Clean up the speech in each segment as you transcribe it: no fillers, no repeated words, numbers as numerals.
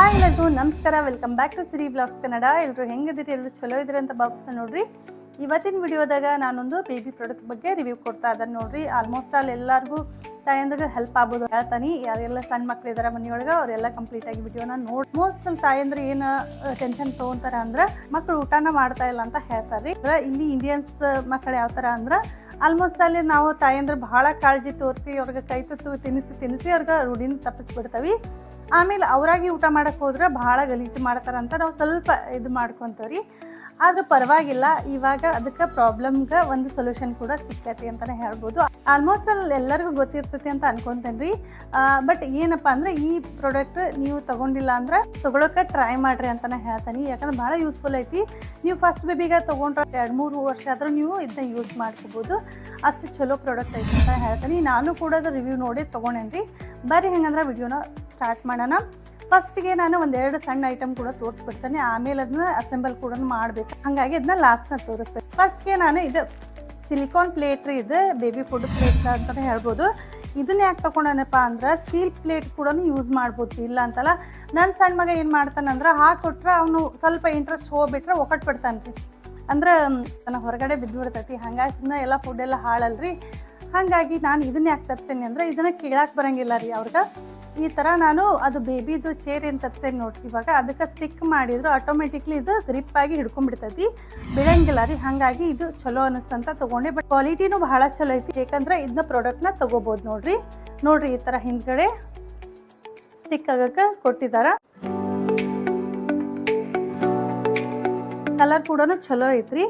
Hi ಎಲ್ಲರಿಗೂ ನಮಸ್ಕಾರ, welcome back to Siri blogs Kannada. ಎಲ್ಲರೂ ಹೆಂಗಿದ್ದೀರಿ? ಎಲ್ಲರೂ ಚಲೋ ಇದ್ದೀರಿ ಅಂತ ಭಾವಿಸ್ತಾ ನೋಡ್ರಿ. ಇವತ್ತಿನ ವಿಡಿಯೋದಾಗ ನಾನೊಂದು ಬೇಬಿ ಪ್ರಾಡಕ್ಟ್ ಬಗ್ಗೆ ರಿವ್ಯೂ ಕೊಡ್ತಾ ಇದ್ದಾನೆ ನೋಡ್ರಿ. ಆಲ್ಮೋಸ್ಟ್ ಆಲ್ ಎಲ್ಲರಿಗೂ ತಾಯಂದ್ರಿಗೆ ಹೆಲ್ಪ್ ಆಗ್ಬೋದು ಹೇಳ್ತಾನೆ. ಯಾರೆಲ್ಲ ಸಣ್ಣ ಮಕ್ಳು ಇದ್ದಾರೆ ಮನೆಯೊಳಗೆ ಅವರೆಲ್ಲ ಕಂಪ್ಲೀಟ್ ಆಗಿ ವಿಡಿಯೋನ ನೋಡಿ. ಮೋಸ್ಟ್ ಅಲ್ಲಿ ತಾಯಂದ್ರೆ ಏನು ಟೆನ್ಷನ್ ತೊಗೊಂತಾರ ಅಂದ್ರೆ ಮಕ್ಕಳು ಊಟನ ಮಾಡ್ತಾ ಇಲ್ಲ ಅಂತ ಹೇಳ್ತಾರೆ. ಇಲ್ಲಿ ಇಂಡಿಯನ್ಸ್ ಮಕ್ಕಳು ಯಾವ ಥರ ಅಂದ್ರೆ ಆಲ್ಮೋಸ್ಟ್ ಅಲ್ಲಿ ನಾವು ತಾಯಂದ್ರೆ ಬಹಳ ಕಾಳಜಿ ತೋರಿಸಿ ಅವ್ರಿಗೆ ಕೈ ತುತ್ತು ತಿನ್ನಿಸಿ ಅವ್ರಿಗೆ ರೂಢಿನ ತಪ್ಪಿಸ್ಬಿಡ್ತೀವಿ. ಆಮೇಲೆ ಅವರಾಗಿ ಊಟ ಮಾಡಕ್ಕೆ ಹೋದ್ರೆ ಭಾಳ ಗಲೀಜು ಮಾಡ್ತಾರಂತ ನಾವು ಸ್ವಲ್ಪ ಇದು ಮಾಡ್ಕೊತೀವಿ. ಆದ್ರೆ ಪರವಾಗಿಲ್ಲ, ಇವಾಗ ಅದಕ್ಕೆ ಪ್ರಾಬ್ಲಮ್ಗೆ ಒಂದು ಸೊಲ್ಯೂಷನ್ ಕೂಡ ಸಿಕ್ಕೈತಿ ಅಂತಲೇ ಹೇಳ್ಬೋದು. ಆಲ್ಮೋಸ್ಟ್ ಅಲ್ಲಿ ಎಲ್ಲರಿಗೂ ಗೊತ್ತಿರ್ತೈತಿ ಅಂತ ಅನ್ಕೊತೇನೆ ರೀ. ಬಟ್ ಏನಪ್ಪ ಅಂದರೆ ಈ ಪ್ರಾಡಕ್ಟ್ ನೀವು ತೊಗೊಂಡಿಲ್ಲ ಅಂದ್ರೆ ತೊಗೊಳಕ್ಕೆ ಟ್ರೈ ಮಾಡಿರಿ ಅಂತಲೇ ಹೇಳ್ತೀನಿ. ಯಾಕಂದ್ರೆ ಭಾಳ ಯೂಸ್ಫುಲ್ ಐತಿ. ನೀವು ಫಸ್ಟ್ ಬೇಬಿಗೆ ತೊಗೊಂಡ್ರೆ 2-3 ವರ್ಷ ಆದರೂ ನೀವು ಇದನ್ನ ಯೂಸ್ ಮಾಡ್ಕೋಬೋದು. ಅಷ್ಟು ಚಲೋ ಪ್ರಾಡಕ್ಟ್ ಐತಿ ಅಂತ ಹೇಳ್ತೀನಿ. ನಾನು ಕೂಡ ಅದು ರಿವ್ಯೂ ನೋಡಿ ತೊಗೊಂಡೇನಿ ರೀ. ಬರ್ರಿ ಹೆಂಗಂದ್ರೆ ವಿಡಿಯೋನ ಸ್ಟಾರ್ಟ್ ಮಾಡೋಣ. ಫಸ್ಟ್ಗೆ ನಾನು ಒಂದೆರಡು ಸಣ್ಣ ಐಟಮ್ ಕೂಡ ತೋರಿಸ್ಬಿಡ್ತೇನೆ, ಆಮೇಲೆ ಅದನ್ನ ಅಸೆಂಬಲ್ ಕೂಡ ಮಾಡಬೇಕು. ಹಾಗಾಗಿ ಅದನ್ನ ಲಾಸ್ಟ್ನ ತೋರಿಸ್ತೇನೆ. ಫಸ್ಟ್ಗೆ ನಾನು ಇದು ಸಿಲಿಕಾನ್ ಪ್ಲೇಟ್ ರೀ, ಇದು ಬೇಬಿ ಫುಡ್ ಪ್ಲೇಟ್ ಅಂತಲೇ ಹೇಳ್ಬೋದು. ಇದನ್ನ ಯಾಕೆ ತೊಗೊಂಡನಪ್ಪ ಅಂದ್ರೆ ಸ್ಟೀಲ್ ಪ್ಲೇಟ್ ಕೂಡ ಯೂಸ್ ಮಾಡ್ಬೋದು, ಇಲ್ಲ ಅಂತಲ್ಲ. ನನ್ನ ಸಣ್ಣ ಮಗ ಏನು ಮಾಡ್ತಾನಂದ್ರೆ ಹಾಕೊಟ್ರೆ ಅವನು ಸ್ವಲ್ಪ ಇಂಟ್ರೆಸ್ಟ್ ಹೋಗ್ಬಿಟ್ರೆ ಒಕ್ಕಟ್ಟು ಬಿಡ್ತಾನೆ ರೀ. ಅಂದ್ರೆ ನನಗೆ ಹೊರಗಡೆ ಬಿದ್ದುಬಿಡ್ತೈತಿ. ಹಾಗಾಗಿ ಸುಮ್ಮನೆ ಎಲ್ಲ ಫುಡ್ ಎಲ್ಲ ಹಾಳಲ್ರಿ. ಹಾಗಾಗಿ ನಾನು ಇದನ್ನ ಯಾಕೆ ತರ್ತೀನಿ ಅಂದರೆ ಇದನ್ನು ಕೇಳಕ್ಕೆ ಬರೋಂಗಿಲ್ಲ ರೀ ಅವ್ರಿಗೆ. ಈ ಥರ ನಾನು ಅದು ಬೇಬಿದು ಚೇರ್ ಏನು ತರ್ಸೇನೆ ನೋಡ್ರಿ. ಇವಾಗ ಅದಕ್ಕೆ ಸ್ಟಿಕ್ ಮಾಡಿದ್ರು ಆಟೋಮೆಟಿಕ್ಲಿ ಇದು ಗ್ರಿಪ್ ಆಗಿ ಹಿಡ್ಕೊಂಡ್ಬಿಡ್ತೈತಿ, ಬಿಡಂಗಿಲ್ಲ ರೀ. ಹಾಗಾಗಿ ಇದು ಚಲೋ ಅನ್ನಿಸ್ತಂತ ತೊಗೊಂಡೆ. ಬಟ್ ಕ್ವಾಲಿಟಿನೂ ಬಹಳ ಚಲೋ ಐತಿ. ಯಾಕಂದ್ರೆ ಇದನ್ನ ಪ್ರಾಡಕ್ಟ್ನ ತೊಗೋಬೋದು ನೋಡ್ರಿ. ಈ ಥರ ಹಿಂದ್ಗಡೆ ಸ್ಟಿಕ್ ಆಗಕ್ಕೆ ಕೊಟ್ಟಿದಾರ. ಕಲರ್ ಕೂಡ ಚಲೋ ಐತ್ರಿ.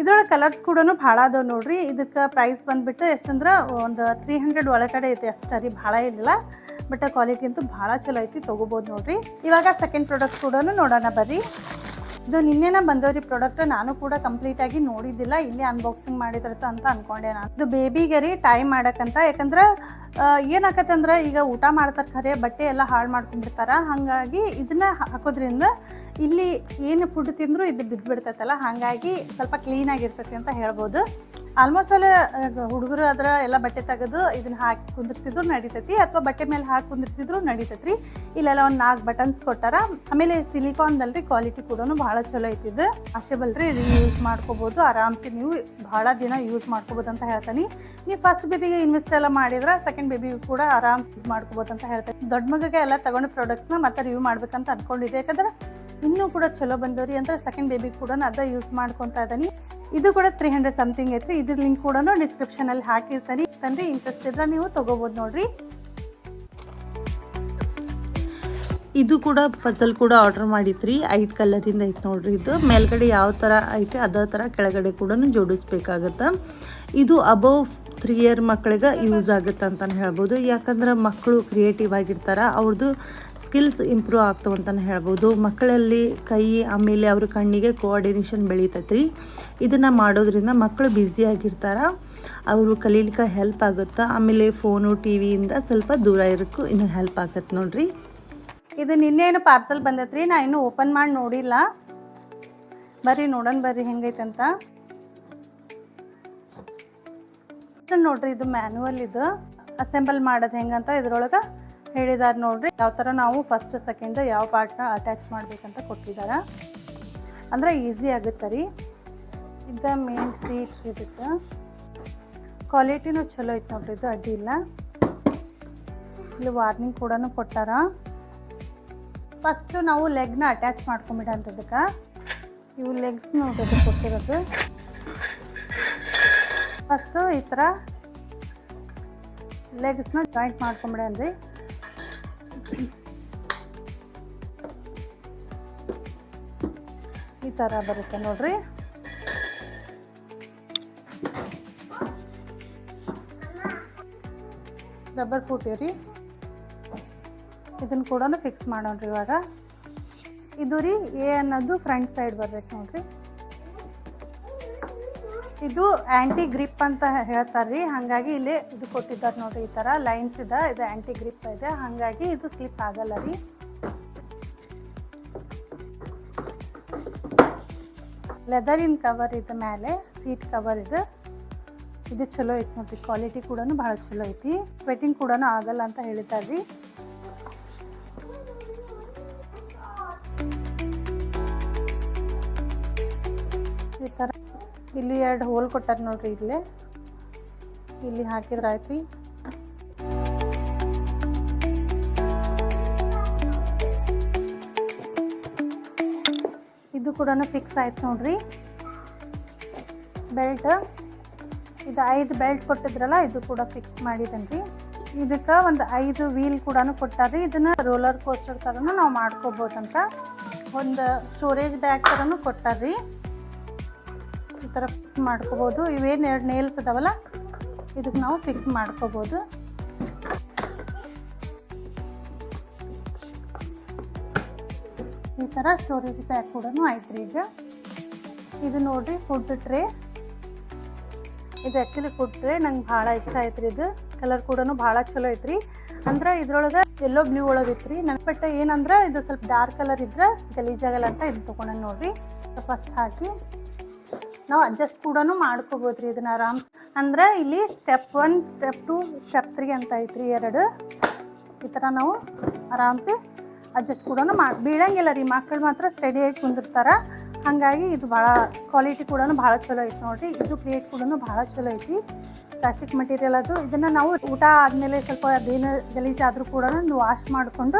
ಇದ್ರೊಳಗೆ ಕಲರ್ಸ್ ಕೂಡ ಭಾಳ ಅದಾವೆ ನೋಡ್ರಿ. ಇದಕ್ಕೆ ಪ್ರೈಸ್ ಬಂದುಬಿಟ್ಟು ಎಷ್ಟಂದ್ರೆ ಒಂದು 300 ಒಳಗಡೆ ಐತಿ ಅಷ್ಟೇ ರೀ, ಭಾಳ ಇಲ್ಲ. ಬಟ್ ಕ್ವಾಲಿಟಿ ಅಂತೂ ಭಾಳ ಚಲೋ ಐತಿ, ತೊಗೋಬೋದು ನೋಡ್ರಿ. ಇವಾಗ ಸೆಕೆಂಡ್ ಪ್ರಾಡಕ್ಟ್ ಕೂಡ ನೋಡೋಣ ಬರ್ರಿ. ಇದು ನಿನ್ನೆನ ಬಂದವ್ರಿ ಪ್ರಾಡಕ್ಟ್. ನಾನು ಕೂಡ ಕಂಪ್ಲೀಟಾಗಿ ನೋಡಿದ್ದಿಲ್ಲ, ಇಲ್ಲಿ ಅನ್ಬಾಕ್ಸಿಂಗ್ ಮಾಡಿದ್ರತ ಅಂತ ಅಂದ್ಕೊಂಡೆ ನಾನು. ಇದು ಬೇಬಿಗೆ ರೀ ಟೈಮ್ ಮಾಡೋಕ್ಕಂತ. ಯಾಕಂದ್ರೆ ಏನಾಕತ್ತಂದ್ರೆ ಈಗ ಊಟ ಮಾಡ್ತಾರೆ ಖರೆ, ಬಟ್ಟೆ ಎಲ್ಲ ಹಾಳು ಮಾಡ್ಕೊಂಡ್ಬಿಡ್ತಾರೆ. ಹಾಗಾಗಿ ಇದನ್ನ ಹಾಕೋದ್ರಿಂದ ಇಲ್ಲಿ ಏನು ಫುಡ್ ತಿಂದರೂ ಇದು ಬಿದ್ದುಬಿಡ್ತೈತಲ್ಲ, ಹಾಗಾಗಿ ಸ್ವಲ್ಪ ಕ್ಲೀನಾಗಿರ್ತೈತಿ ಅಂತ ಹೇಳ್ಬೋದು. ಆಲ್ಮೋಸ್ಟ್ ಅಲ್ಲಿ ಹುಡುಗರು ಅದರ ಎಲ್ಲ ಬಟ್ಟೆ ತೆಗೆದು ಇದನ್ನ ಹಾಕಿ ಕುಂದಿರ್ಸಿದ್ರು ನಡೀತೈತಿ, ಅಥವಾ ಬಟ್ಟೆ ಮೇಲೆ ಹಾಕಿ ಕುಂದಿರ್ಸಿದ್ರು ನಡೀತೈತಿ. ಇಲ್ಲೆಲ್ಲ ಒಂದು 4 ಬಟನ್ಸ್ ಕೊಟ್ಟಾರ. ಆಮೇಲೆ ಸಿಲಿಕಾನ್ದಲ್ರಿ ಕ್ವಾಲಿಟಿ ಕೂಡ ಭಾಳ ಚಲೋ ಐತಿದ್ದು. ವಾಷೇಬಲ್ ರೀ, ಯೂಸ್ ಮಾಡ್ಕೋಬೋದು ಆರಾಮ್ಸೆ. ನೀವು ಭಾಳ ದಿನ ಯೂಸ್ ಮಾಡ್ಕೋಬೋದು ಅಂತ ಹೇಳ್ತೀನಿ. ನೀವು ಫಸ್ಟ್ ಬೇಬಿಗೆ ಇನ್ವೆಸ್ಟ್ ಎಲ್ಲ ಮಾಡಿದ್ರೆ ಸೆಕೆಂಡ್ ಬೇಬಿಗೂ ಕೂಡ ಆರಾಮ್ ಯೂಸ್ ಮಾಡ್ಕೋಬೋದು ಅಂತ ಹೇಳ್ತೀನಿ. ದೊಡ್ಡ ಮಗಿಗೆ ಎಲ್ಲ ತಗೊಂಡು ಪ್ರಾಡಕ್ಟ್ಸ್ನ ಮತ್ತೆ ರಿವ್ಯೂ ಮಾಡ್ಬೇಕಂತ ಅನ್ಕೊಂಡಿದ್ದೆ. ಯಾಕಂದ್ರೆ ಇನ್ನೂ ಕೂಡ ಚಲೋ ಬಂದವ್ರಿ ಅಂತ ಸೆಕೆಂಡ್ ಬೇಬಿ ಕೂಡ ಅದ ಯೂಸ್ ಮಾಡ್ಕೊತಾ ಇದ್ದೀನಿ. ಇದು ಕೂಡ 300 ಸಮಥಿಂಗ್ ಐತ್ರಿ. ಇದ್ರ ಲಿಂಕ್ ಕೂಡ ಡಿಸ್ಕ್ರಿಪ್ಷನಲ್ಲಿ ಹಾಕಿರ್ತೀನಿ. ಇಂಟ್ರೆಸ್ಟ್ ಇದ್ರೆ ನೀವು ತೊಗೋಬೋದು ನೋಡ್ರಿ. ಇದು ಕೂಡ ಫಸಲ್ ಕೂಡ ಆರ್ಡರ್ ಮಾಡಿದ್ರಿ. 5 ಕಲರಿಂದ ಐತೆ ನೋಡ್ರಿ. ಇದು ಮೇಲ್ಗಡೆ ಯಾವ ಥರ ಐತೆ ಅದೇ ಥರ ಕೆಳಗಡೆ ಕೂಡ ಜೋಡಿಸ್ಬೇಕಾಗತ್ತೆ. ಇದು ಅಬೌವ್ 3 ಇಯರ್ ಮಕ್ಕಳಿಗೆ ಯೂಸ್ ಆಗುತ್ತೆ ಅಂತಲೇ ಹೇಳ್ಬೋದು. ಯಾಕಂದ್ರೆ ಮಕ್ಕಳು ಕ್ರಿಯೇಟಿವ್ ಆಗಿರ್ತಾರೆ, ಅವ್ರದ್ದು ಸ್ಕಿಲ್ಸ್ ಇಂಪ್ರೂವ್ ಆಗ್ತವೆ ಅಂತಲೇ ಹೇಳ್ಬೋದು. ಮಕ್ಕಳಲ್ಲಿ ಕೈ ಆಮೇಲೆ ಅವ್ರ ಕಣ್ಣಿಗೆ ಕೋಆರ್ಡಿನೇಷನ್ ಬೆಳೀತೈತ್ರಿ. ಇದನ್ನು ಮಾಡೋದ್ರಿಂದ ಮಕ್ಕಳು ಬ್ಯುಸಿಯಾಗಿರ್ತಾರೆ, ಅವರು ಕಲೀಲಿಕ್ಕೆ ಹೆಲ್ಪ್ ಆಗುತ್ತೆ. ಆಮೇಲೆ ಫೋನು ಟಿವಿಯಿಂದ ಸ್ವಲ್ಪ ದೂರ ಇರೋಕ್ಕೂ ಇನ್ನೂ ಹೆಲ್ಪ್ ಆಗುತ್ತೆ ನೋಡ್ರಿ. ಇದು ನಿನ್ನೇನು ಪಾರ್ಸಲ್ ಬಂದೈತ್ರಿ, ನಾ ಇನ್ನೂ ಓಪನ್ ಮಾಡಿ ನೋಡಿಲ್ಲ. ಬರ್ರಿ ನೋಡೋಣ ಬರ್ರಿ ಹೆಂಗೈತೆ ಅಂತ. ನೋಡ್ರಿ ಇದು ಮ್ಯಾನ್ಯುವಲ್. ಇದು ಅಸೆಂಬಲ್ ಮಾಡೋದು ಹೆಂಗಂತ ಇದ್ರೊಳಗೆ ಹೇಳಿದಾರೆ ನೋಡ್ರಿ. ಯಾವ ಥರ ನಾವು ಫಸ್ಟ್ ಸೆಕೆಂಡ್ ಯಾವ ಪಾರ್ಟ್ನ ಅಟ್ಯಾಚ್ ಮಾಡ್ಬೇಕಂತ ಕೊಟ್ಟಿದ್ದಾರೆ. ಅಂದ್ರೆ ಈಸಿ ಆಗುತ್ತೆ ರೀ. ಇದು ಮೇನ್ ಸೀಟ್ ಇದಕ್ಕೆ ಕ್ವಾಲಿಟಿನೂ ಚಲೋ ಐತೆ ನೋಡ್ರಿ, ಇದು ಅಡ್ಡಿ ಇಲ್ಲ. ಇಲ್ಲಿ ವಾರ್ನಿಂಗ್ ಕೂಡ ಕೊಟ್ಟಾರ. ಫಸ್ಟು ನಾವು ಲೆಗ್ನ ಅಟ್ಯಾಚ್ ಮಾಡ್ಕೊಂಬಿಡಂತ. ಇದಕ್ಕೆ ಇವು ಲೆಗ್ಸ್ ನೋಡ್ರಿ ಕೊಟ್ಟಿರೋದು. ಫಸ್ಟು ಈ ಥರ ಲೆಗ್ಸ್ನ ಜಾಯಿಂಟ್ ಮಾಡ್ಕೊಂಬಿಡನ್ರಿ. ಈ ಥರ ಬರುತ್ತೆ ನೋಡ್ರಿ. ರಬ್ಬರ್ ಫೂಟಿರಿ. ಇದನ್ನು ಕೂಡ ಫಿಕ್ಸ್ ಮಾಡೋಣ್ರಿ. ಇವಾಗ ಇದು ರೀ ಎ ಅನ್ನೋದು ಫ್ರಂಟ್ ಸೈಡ್ ಬರ್ಬೇಕು ನೋಡ್ರಿ. ಇದು ಆ್ಯಂಟಿ ಗ್ರಿಪ್ ಅಂತ ಹೇಳ್ತಾರೆ ರೀ. ಹಾಗಾಗಿ ಇಲ್ಲಿ ಇದು ಕೊಟ್ಟಿದ್ದಾರೆ ನೋಡ್ರಿ, ಈ ಥರ ಲೈನ್ಸ್ ಇದೆ. ಇದು ಆ್ಯಂಟಿ ಗ್ರಿಪ್ ಇದೆ, ಹಾಗಾಗಿ ಇದು ಸ್ಲಿಪ್ ಆಗಲ್ಲ ರೀ. ಲೆದರಿನ ಕವರ್ ಇದೆ ಮೇಲೆ, ಸೀಟ್ ಕವರ್ ಇದೆ. ಇದು ಚಲೋ ಐತಿ ನೋಡ್ರಿ, ಕ್ವಾಲಿಟಿ ಕೂಡ ಭಾಳ ಚಲೋ ಐತಿ. ಸ್ವೆಟಿಂಗ್ ಕೂಡ ಆಗಲ್ಲ ಅಂತ ಹೇಳಿದ್ದಾರೆ ರೀ. ಇಲ್ಲಿ 2 ಹೋಲ್ ಕೊಟ್ಟಾರ ನೋಡ್ರಿ. ಇಲ್ಲಿ ಹಾಕಿದ್ರೆ ಆಯ್ತು. ಇದು ಕೂಡ ಫಿಕ್ಸ್ ಆಯ್ತು ನೋಡ್ರಿ ಬೆಲ್ಟ್. ಇದು 5 ಬೆಲ್ಟ್ ಕೊಟ್ಟಿದ್ರಲ್ಲ, ಇದು ಕೂಡ ಫಿಕ್ಸ್ ಮಾಡಿದನ್ರಿ. ಇದಕ್ಕೆ ಒಂದು 5 ವೀಲ್ ಕೂಡ ಕೊಟ್ಟಾರ್ರಿ. ಇದನ್ನ ರೋಲರ್ ಕೋಸ್ಟರ್ ಥರನೂ ನಾವು ಮಾಡ್ಕೋಬೋದಂತ. ಒಂದು ಸ್ಟೋರೇಜ್ ಬ್ಯಾಗ್ ಥರನೂ ಕೊಟ್ಟಾರ್ರಿ. ಈ ಥರ ಫಿಕ್ಸ್ ಮಾಡ್ಕೋಬೋದು. ಇವೇನು 2 ನೇಲ್ಸ್ ಅದಾವಲ್ಲ, ಇದಕ್ಕೆ ನಾವು ಫಿಕ್ಸ್ ಮಾಡ್ಕೋಬೋದು. ಈ ಥರ ಸ್ಟೋರೇಜ್ ಬ್ಯಾಗ್ ಕೂಡ ಐತ್ರಿ. ಈಗ ಇದು ನೋಡ್ರಿ ಫುಡ್ ಟ್ರೇ. ಇದು ಆ್ಯಕ್ಚುಲಿ ಫುಡ್ ಟ್ರೇ ನಂಗೆ ಭಾಳ ಇಷ್ಟ ಆಯ್ತು ರೀ. ಇದು ಕಲರ್ ಕೂಡ ಭಾಳ ಚಲೋ ಐತ್ರಿ. ಅಂದ್ರೆ ಇದ್ರೊಳಗೆ ಎಲ್ಲೋ ಬ್ಲೂ ಒಳಗೆ ಐತ್ರಿ. ಬಟ್ ಏನಂದ್ರೆ ಇದು ಸ್ವಲ್ಪ ಡಾರ್ಕ್ ಕಲರ್ ಇದ್ರೆ ಗಲೀಜಾಗಲ್ಲ ಅಂತ ಇದು ತೊಗೊಂಡು ನೋಡ್ರಿ. ಫಸ್ಟ್ ಹಾಕಿ ನಾವು ಅಡ್ಜಸ್ಟ್ ಕೂಡ ಮಾಡ್ಕೋಬೋದ್ರಿ ಇದನ್ನ ಆರಾಮ್. ಅಂದ್ರೆ ಇಲ್ಲಿ ಸ್ಟೆಪ್ 1, ಸ್ಟೆಪ್ 2, ಸ್ಟೆಪ್ 3 ಅಂತ ಐತ್ರಿ 2. ಈ ಥರ ನಾವು ಆರಾಮ್ಸೆ ಅಡ್ಜಸ್ಟ್ ಕೂಡ ಬೀಳಂಗಿಲ್ಲ ರೀ. ಮಕ್ಕಳು ಮಾತ್ರ ಸ್ಟಡಿಯಾಗಿ ಕುಂದಿರ್ತಾರ. ಹಾಗಾಗಿ ಇದು ಭಾಳ ಕ್ವಾಲಿಟಿ ಕೂಡ ಭಾಳ ಚಲೋ ಐತಿ ನೋಡ್ರಿ. ಇದು ಪ್ಲೇಟ್ ಕೂಡ ಭಾಳ ಚಲೋ ಐತಿ. ಪ್ಲಾಸ್ಟಿಕ್ ಮಟೀರಿಯಲ್ ಅದು. ಇದನ್ನು ನಾವು ಊಟ ಆದಮೇಲೆ ಸ್ವಲ್ಪ ಅದೇನು ಗಲೀಜಾದರೂ ಕೂಡ ವಾಶ್ ಮಾಡಿಕೊಂಡು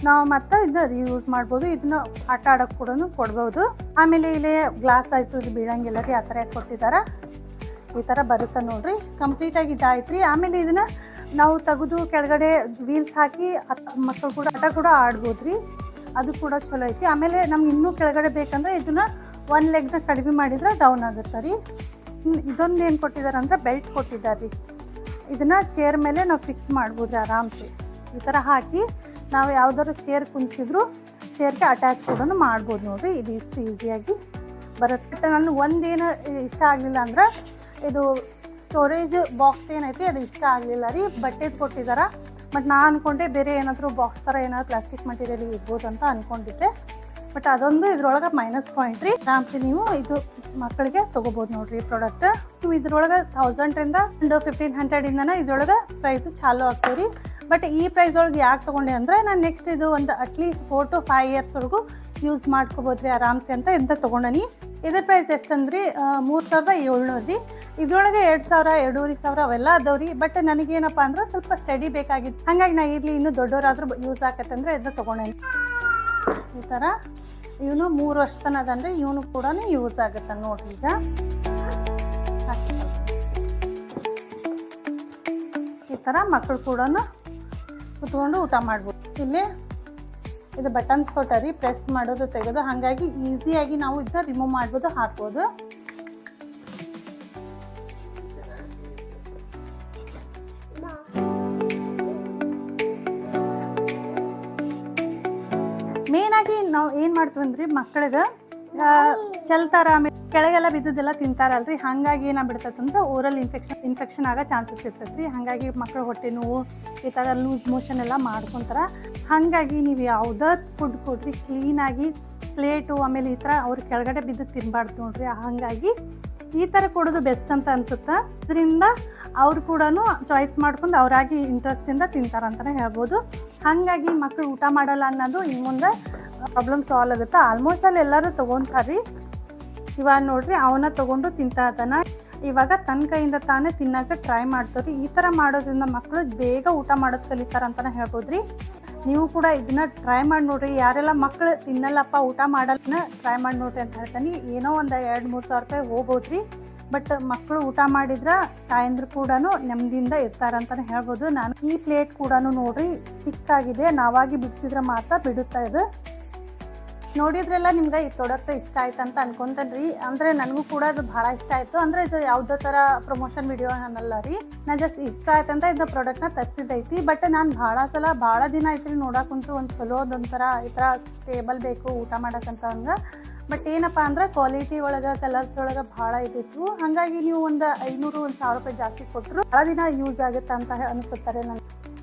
ನಾವು ಮತ್ತೆ ಇದನ್ನ ರಿಯೂಸ್ ಮಾಡ್ಬೋದು. ಇದನ್ನ ಆಟ ಆಡೋಕ್ಕೆ ಕೂಡ ಕೊಡ್ಬೋದು. ಆಮೇಲೆ ಇಲ್ಲಿ ಗ್ಲಾಸ್ ಆಯಿತು, ಇದು ಬೀಳಂಗಿಲ್ಲ ರೀ. ಆ ಥರ ಕೊಟ್ಟಿದ್ದಾರೆ. ಈ ಥರ ಬರುತ್ತೆ ನೋಡ್ರಿ. ಕಂಪ್ಲೀಟಾಗಿ ಇದಾಯ್ತು ರೀ. ಆಮೇಲೆ ಇದನ್ನು ನಾವು ತೆಗೆದು ಕೆಳಗಡೆ ವೀಲ್ಸ್ ಹಾಕಿ ಮಕ್ಕಳು ಕೂಡ ಆಟ ಕೂಡ ಆಡ್ಬೋದು ರೀ. ಅದು ಕೂಡ ಚಲೋ ಐತಿ. ಆಮೇಲೆ ನಮ್ಗೆ ಇನ್ನೂ ಕೆಳಗಡೆ ಬೇಕಂದ್ರೆ ಇದನ್ನು 1 ಲೆಗ್ನ ಕಡಿಮೆ ಮಾಡಿದ್ರೆ ಡೌನ್ ಆಗುತ್ತೆ ರೀ. ಇದೊಂದು ಏನು ಕೊಟ್ಟಿದ್ದಾರೆ ಅಂದರೆ ಬೆಲ್ಟ್ ಕೊಟ್ಟಿದ್ದಾರೆ ರೀ. ಇದನ್ನು ಚೇರ್ ಮೇಲೆ ನಾವು ಫಿಕ್ಸ್ ಮಾಡ್ಬೋದು ರೀ ಆರಾಮ್ಸೆ. ಈ ಥರ ಹಾಕಿ ನಾವು ಯಾವುದಾದ್ರು ಚೇರ್ ಕುಂತಿದ್ರು ಚೇರ್ಗೆ ಅಟ್ಯಾಚ್ ಕೂಡ ಮಾಡ್ಬೋದು ನೋಡಿರಿ. ಇದು ಇಷ್ಟು ಈಸಿಯಾಗಿ ಬರುತ್ತೆ. ನನಗೆ ಒಂದೇನು ಇಷ್ಟ ಆಗಲಿಲ್ಲ ಅಂದ್ರೆ ಇದು ಸ್ಟೋರೇಜ್ ಬಾಕ್ಸ್ ಏನೈತಿ ಅದು ಇಷ್ಟ ಆಗಲಿಲ್ಲ ರೀ. ಬಟ್ಟೆದು ಕೊಟ್ಟಿದ್ದಾರೆ. ಬಟ್ ನಾನು ಅಂದ್ಕೊಂಡೆ ಬೇರೆ ಏನಾದರೂ ಬಾಕ್ಸ್ ಥರ ಏನಾದ್ರು ಪ್ಲಾಸ್ಟಿಕ್ ಮಟೀರಿಯಲ್ ಇರ್ಬೋದು ಅಂತ ಅಂದ್ಕೊಂಡಿದ್ದೆ. ಬಟ್ ಅದೊಂದು ಇದ್ರೊಳಗೆ ಮೈನಸ್ ಪಾಯಿಂಟ್ ರೀ. ಆರಾಮ್ಸೆ ನೀವು ಇದು ಮಕ್ಕಳಿಗೆ ತೊಗೋಬೋದು ನೋಡಿರಿ ಈ ಪ್ರಾಡಕ್ಟ್. ನೀವು ಇದ್ರೊಳಗೆ 1000ರಿಂದ 1500ಇಂದನೇ ಇದ್ರೊಳಗೆ ಪ್ರೈಸ್ ಚಾಲು ಆಗ್ತವೆ ರೀ. ಬಟ್ ಈ ಪ್ರೈಸ್ ಒಳಗೆ ಯಾಕೆ ತೊಗೊಂಡೆ ಅಂದರೆ ನಾನು ನೆಕ್ಸ್ಟ್ ಇದು ಒಂದು ಅಟ್ಲೀಸ್ಟ್ 4 to 5 ಇಯರ್ಸ್ವರೆಗೂ ಯೂಸ್ ಮಾಡ್ಕೋಬೋದು ರೀ ಆರಾಮ್ಸೆ ಅಂತ ಇಂಥ ತೊಗೊಂಡನಿ. ಇದ್ರ ಪ್ರೈಸ್ ಎಷ್ಟಂದ್ರಿ 3700 ರೀ. ಇದ್ರೊಳಗೆ 2000, 2500 ಅವೆಲ್ಲ ಅದಾವ್ರಿ. ಬಟ್ ನನಗೇನಪ್ಪ ಅಂದ್ರೆ ಸ್ವಲ್ಪ ಸ್ಟಡಿ ಬೇಕಾಗಿತ್ತು. ಹಾಗಾಗಿ ನಾ ಇರಲಿ ಇನ್ನೂ ದೊಡ್ಡವರಾದ್ರೂ ಯೂಸ್ ಆಗತ್ತೆ ಅಂದರೆ ಇದನ್ನ ತೊಗೊಂಡೇನಿ. ಈ ಥರ ಇವನು 3 ವರ್ಷ ತನಕ ಅದನ್ರಿ. ಇವನು ಕೂಡ ಯೂಸ್ ಆಗುತ್ತೆ ನೋಡ್ರಿ. ಈಗ ಈ ಥರ ಮಕ್ಕಳು ಕೂಡ ಕುತ್ಕೊಂಡು ಊಟ ಮಾಡ್ಬೋದು. ಇಲ್ಲಿ ಇದು ಬಟನ್ಸ್ ಕೊಟ್ಟಾರಿ, ಪ್ರೆಸ್ ಮಾಡೋದು ತೆಗೆದು. ಹಾಗಾಗಿ ಈಸಿಯಾಗಿ ನಾವು ಇದನ್ನ ರಿಮೂವ್ ಮಾಡ್ಬೋದು, ಹಾಕ್ಬೋದು. ಮೇನಾಗಿ ನಾವು ಏನು ಮಾಡ್ತೀವಿ ಅಂದ್ರೆ ಮಕ್ಕಳಿಗೆ ಚೆಲ್ತಾರ, ಆಮೇಲೆ ಕೆಳಗೆಲ್ಲ ಬಿದ್ದದೆಲ್ಲ ತಿಂತಾರಲ್ರಿ. ಹಾಗಾಗಿ ಏನಾಗ್ಬಿಡ್ತೈತೆ ಅಂದ್ರೆ ಓರಲ್ ಇನ್ಫೆಕ್ಷನ್ ಆಗೋ ಚಾನ್ಸಸ್ ಇರ್ತೈತೆ ರೀ. ಹಾಗಾಗಿ ಮಕ್ಕಳು ಹೊಟ್ಟೆ ನೋವು ಈ ಥರ ಲೂಸ್ ಮೋಷನ್ ಎಲ್ಲ ಮಾಡ್ಕೊತಾರೆ. ಹಾಗಾಗಿ ನೀವು ಯಾವುದೇ ಫುಡ್ ಕೊಡ್ರಿ ಕ್ಲೀನಾಗಿ ಪ್ಲೇಟು ಆಮೇಲೆ ಈ ಥರ ಅವ್ರ ಕೆಳಗಡೆ ಬಿದ್ದು ತಿನ್ನಬಾರ್ದು ನೋಡ್ರಿ. ಹಾಗಾಗಿ ಈ ಥರ ಕೊಡೋದು ಬೆಸ್ಟ್ ಅಂತ ಅನ್ಸುತ್ತೆ. ಇದರಿಂದ ಅವ್ರು ಕೂಡ ಚಾಯ್ಸ್ ಮಾಡ್ಕೊಂಡು ಅವರಾಗಿ ಇಂಟ್ರೆಸ್ಟಿಂದ ತಿಂತಾರಂತಲೇ ಹೇಳ್ಬೋದು. ಹಾಗಾಗಿ ಮಕ್ಕಳು ಊಟ ಮಾಡಲ್ಲ ಅನ್ನೋದು ಇನ್ನು ಮುಂದೆ ಪ್ರಾಬ್ಲಮ್ ಸಾಲ್ವ್ ಆಗುತ್ತೆ. ಆಲ್ಮೋಸ್ಟ್ ಅಲ್ಲಿ ಎಲ್ಲರೂ ತೊಗೊತಾರೆ ರೀ. ಇವಾಗ ನೋಡ್ರಿ ಅವನ್ನ ತೊಗೊಂಡು ತಿಂತಾ ಇದ್ದಾನೆ. ಇವಾಗ ತನ್ನ ಕೈಯಿಂದ ತಾನೇ ತಿನ್ನೋಕೆ ಟ್ರೈ ಮಾಡ್ತಾರೆ. ಈ ಥರ ಮಾಡೋದ್ರಿಂದ ಮಕ್ಕಳು ಬೇಗ ಊಟ ಮಾಡೋದು ಕಲಿತಾರೆ ಅಂತಲೇ ಹೇಳ್ಬೋದು ರೀ. ನೀವು ಕೂಡ ಇದನ್ನ ಟ್ರೈ ಮಾಡಿ ನೋಡ್ರಿ. ಯಾರೆಲ್ಲ ಮಕ್ಕಳು ತಿನ್ನಲ್ಲಪ್ಪ ಊಟ ಮಾಡಲ್ಲ ಟ್ರೈ ಮಾಡಿ ನೋಡ್ರಿ ಅಂತ ಹೇಳ್ತಾನೆ. ಏನೋ ಒಂದು 2-3 ಸಾವಿರ ರೂಪಾಯಿ ಹೋಗ್ಬೋದು ರೀ. ಬಟ್ ಮಕ್ಕಳು ಊಟ ಮಾಡಿದ್ರೆ ತಾಯಂದ್ರು ಕೂಡ ನೆಮ್ಮದಿಯಿಂದ ಇರ್ತಾರಂತಲೇ ಹೇಳ್ಬೋದು. ನಾನು ಈ ಪ್ಲೇಟ್ ಕೂಡ ನೋಡ್ರಿ ಸ್ಟಿಕ್ ಆಗಿದೆ. ನಾವಾಗಿ ಬಿಡಿಸಿದ್ರೆ ಮಾತ್ರ ಬಿಡುತ್ತಾ ಇದು. ನೋಡಿದ್ರೆಲ್ಲ ನಿಮ್ಗೆ ಈ ಪ್ರಾಡಕ್ಟ್ ಇಷ್ಟ ಆಯ್ತು ಅಂತ ಅನ್ಕೊಂತೇನೆ ರೀ. ಅಂದರೆ ನನಗೂ ಕೂಡ ಅದು ಭಾಳ ಇಷ್ಟ ಆಯಿತು. ಅಂದರೆ ಇದು ಯಾವುದೇ ಥರ ಪ್ರಮೋಷನ್ ವಿಡಿಯೋ ಅನ್ನಲ್ಲ ರೀ. ನಾನು ಜಸ್ಟ್ ಇಷ್ಟ ಆಯ್ತು ಅಂತ ಇದು ಪ್ರಾಡಕ್ಟ್ನ ತರಿಸಿದ್ದೈತಿ. ಬಟ್ ನಾನು ಭಾಳ ದಿನ ಐತ್ರಿ ನೋಡೋಕ್ಕಂತೂ ಒಂದು ಚಲೋದೊಂಥರ ಈ ಥರ ಟೇಬಲ್ ಬೇಕು ಊಟ ಮಾಡೋಕ್ಕಂತ ಹಂಗೆ. ಬಟ್ ಏನಪ್ಪ ಅಂದ್ರೆ ಕ್ವಾಲಿಟಿ ಒಳಗೆ ಕಲರ್ಸ್ ಒಳಗೆ ಭಾಳ ಇದ್ದಿತ್ತು. ಹಾಗಾಗಿ ನೀವು ಒಂದು 500-1000 ರೂಪಾಯಿ ಜಾಸ್ತಿ ಕೊಟ್ಟರು ಭಾಳ ದಿನ ಯೂಸ್ ಆಗುತ್ತೆ ಅಂತ ಅನಿಸುತ್ತಾರೆ ನನಗೆ.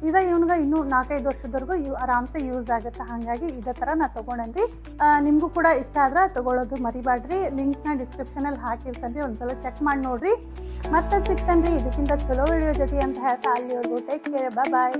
ಇವನಿಗೆ ಇನ್ನೂ 4-5 ವರ್ಷದವರೆಗೂ ಆರಾಮ್ಸೆ ಯೂಸ್ ಆಗುತ್ತೆ. ಹಾಗಾಗಿ ಇದೇ ಥರ ನಾನು ತೊಗೊಂಡೇನ್ರಿ. ನಿಮಗೂ ಕೂಡ ಇಷ್ಟ ಆದ್ರೆ ತೊಗೊಳ್ಳೋದು ಮರಿಬೇಡ್ರಿ. ಲಿಂಕ್ನ ಡಿಸ್ಕ್ರಿಪ್ಷನಲ್ಲಿ ಹಾಕಿರ್ತಾನೆ ರೀ. ಒಂದ್ಸಲ ಚೆಕ್ ಮಾಡಿ ನೋಡಿರಿ. ಮತ್ತೆ ಸಿಗ್ತಾನೆ ರೀ ಇದಕ್ಕಿಂತ ಚಲೋ ವಿಡಿಯೋ ಜೊತೆ ಅಂತ ಹೇಳ್ತಾ ಅಲ್ಲಿವರೆಗೂ ಟೇಕ್ ಕೇರ್. ಬಾಯ್.